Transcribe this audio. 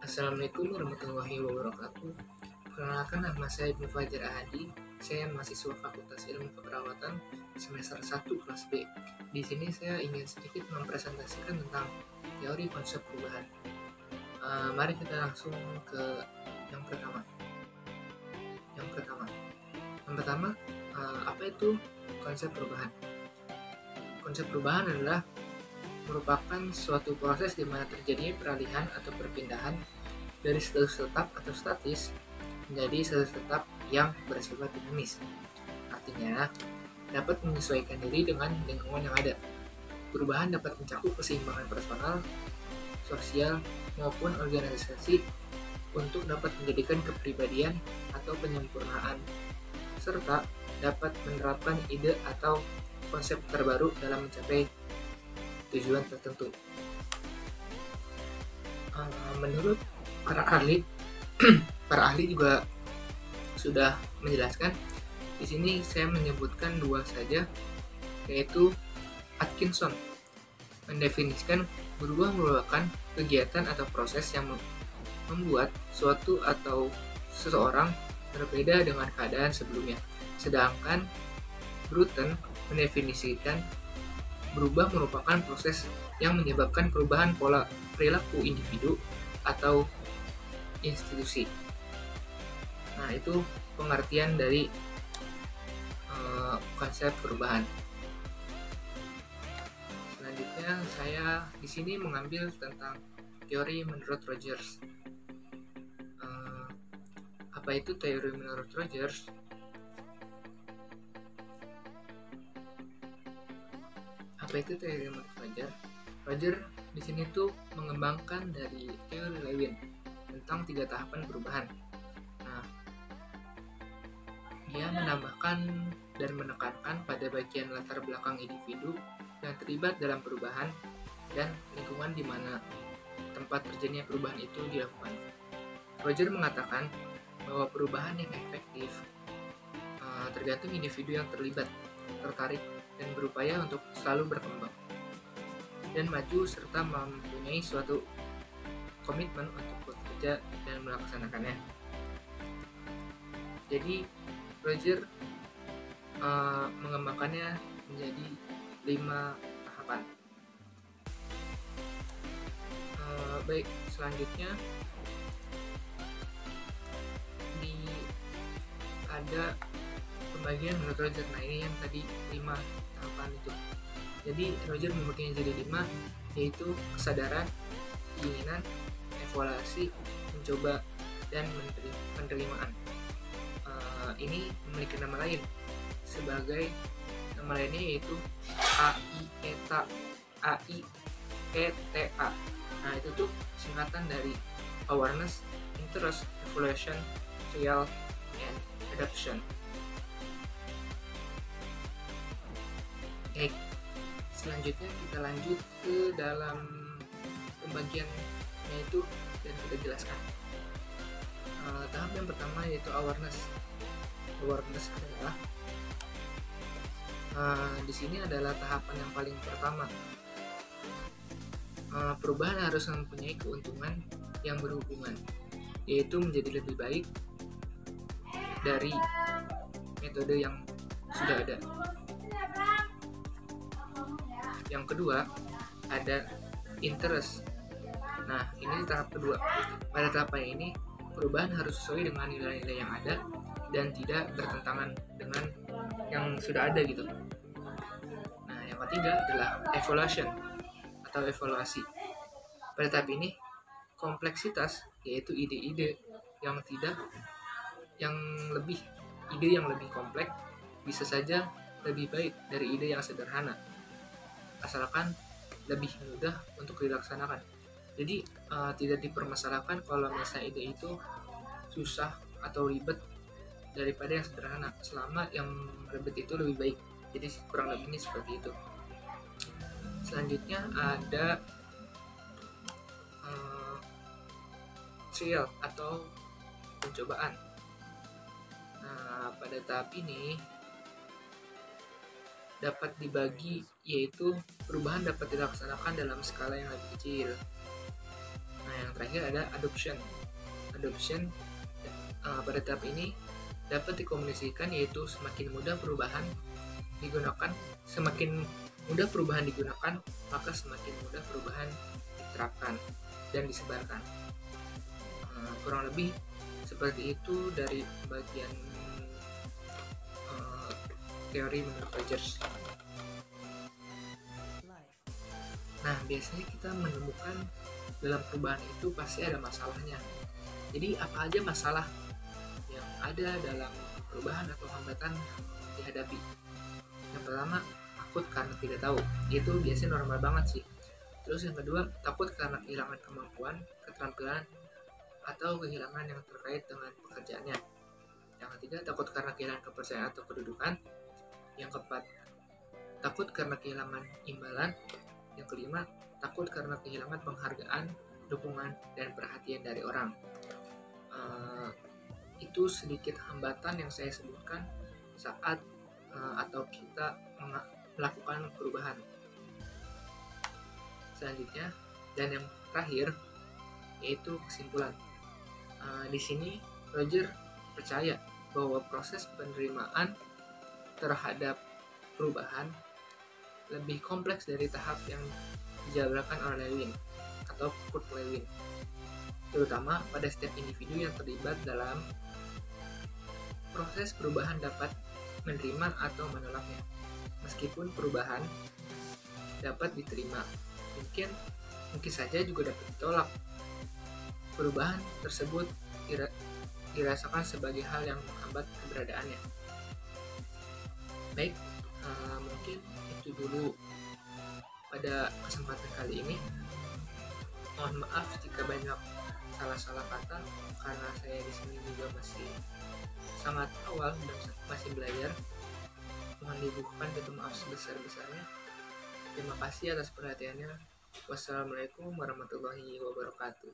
Assalamualaikum warahmatullahi wabarakatuh. Perkenalkan, nama saya Ibnu Fajar Ahadi. Saya mahasiswa Fakultas Ilmu Keperawatan semester 1 kelas B. Di sini saya ingin sedikit mempresentasikan tentang teori konsep perubahan. Mari kita langsung ke yang pertama. Yang pertama, apa itu konsep perubahan? Konsep perubahan adalah merupakan suatu proses di mana terjadinya peralihan atau perpindahan dari status tetap atau statis menjadi status tetap yang bersifat dinamis. Artinya, dapat menyesuaikan diri dengan lingkungan yang ada. Perubahan dapat mencakup keseimbangan personal, sosial, maupun organisasi untuk dapat menjadikan kepribadian atau penyempurnaan, serta dapat menerapkan ide atau konsep terbaru dalam mencapai tujuan tertentu. Menurut para ahli, para ahli juga sudah menjelaskan. Di sini saya menyebutkan dua saja, yaitu Atkinson mendefinisikan berubah merupakan kegiatan atau proses yang membuat suatu atau seseorang berbeda dengan keadaan sebelumnya. Sedangkan Bruton mendefinisikan berubah merupakan proses yang menyebabkan perubahan pola perilaku individu atau institusi. Nah, itu pengertian dari konsep perubahan. Selanjutnya, saya di sini mengambil tentang teori menurut Rogers. Apa itu teori menurut Rogers? Apa itu teori menurut Rogers? Rogers di sini tuh mengembangkan dari teori Lewin tentang 3 tahapan perubahan. Nah, dia menambahkan dan menekankan pada bagian latar belakang individu yang terlibat dalam perubahan dan lingkungan di mana tempat terjadinya perubahan itu dilakukan. Roger mengatakan bahwa perubahan yang efektif tergantung individu yang terlibat, tertarik, dan berupaya untuk selalu berkembang dan maju serta mempunyai suatu komitmen untuk bekerja dan melaksanakannya. Jadi Roger mengembangkannya menjadi 5 tahapan. Baik, selanjutnya ada pembagian menurut Roger. Nah, ini yang tadi 5 tahapan itu. Jadi Roger membaginya jadi 5, yaitu kesadaran, keinginan, evaluasi, mencoba, dan penerimaan. Ini memiliki nama lain sebagai nama lainnya yaitu AIETA. Nah, itu tuh singkatan dari awareness, interest, evaluation, trial, and adoption. Oke, selanjutnya kita lanjut ke dalam pembagiannya itu dan kita jelaskan. Tahap yang pertama yaitu awareness. Awareness adalah di sini adalah tahapan yang paling pertama. Perubahan harus mempunyai keuntungan yang berhubungan, yaitu menjadi lebih baik dari metode yang sudah ada. Yang kedua ada interest. Nah, ini tahap kedua. Pada tahapan ini perubahan harus sesuai dengan nilai-nilai yang ada dan tidak bertentangan dengan yang sudah ada gitu. Nah, yang ketiga adalah evaluation atau evaluasi. Pada tahap ini kompleksitas, yaitu ide-ide yang lebih kompleks bisa saja lebih baik dari ide yang sederhana, asalkan lebih mudah untuk dilaksanakan. Jadi tidak dipermasalahkan kalau misalnya ide itu susah atau ribet daripada yang sederhana, selama yang ribet itu lebih baik. Jadi kurang lebihnya seperti itu. Selanjutnya ada trial atau pencobaan. Nah, pada tahap ini dapat dibagi, yaitu perubahan dapat dilaksanakan dalam skala yang lebih kecil. Nah, Nah, yang terakhir ada adoption. Adoption pada tahap ini dapat dikomunikasikan, yaitu semakin mudah perubahan digunakan, maka semakin mudah perubahan diterapkan dan disebarkan. Kurang lebih seperti itu dari bagian teori menurut Rogers. Nah, biasanya kita menemukan dalam perubahan itu pasti ada masalahnya. Jadi apa aja masalah yang ada dalam perubahan atau hambatan dihadapi? Yang pertama, takut karena tidak tahu. Itu biasanya normal banget sih. Terus yang kedua, takut karena kehilangan kemampuan, keterampilan, atau kehilangan yang terkait dengan pekerjaannya. Yang ketiga, takut karena kehilangan kepercayaan atau kedudukan. Yang keempat, takut karena kehilangan imbalan. Yang kelima, takut karena kehilangan penghargaan, dukungan, dan perhatian dari orang. Itu sedikit hambatan yang saya sebutkan saat atau kita melakukan perubahan. Selanjutnya, dan yang terakhir, yaitu kesimpulan. Di sini Roger percaya bahwa proses penerimaan terhadap perubahan lebih kompleks dari tahap yang dijabarkan oleh Lewin atau Kurt Lewin, terutama pada setiap individu yang terlibat dalam proses perubahan dapat menerima atau menolaknya. Meskipun perubahan dapat diterima, mungkin saja juga dapat ditolak. Perubahan tersebut dirasakan sebagai hal yang menghambat keberadaannya. Baik, mungkin itu dulu pada kesempatan kali ini. Mohon maaf jika banyak salah-salah kata, karena saya di sini juga masih sangat awal dan masih belajar. Mohon dibukakan pintu maaf sebesar-besarnya. Terima kasih atas perhatiannya. Wassalamualaikum warahmatullahi wabarakatuh.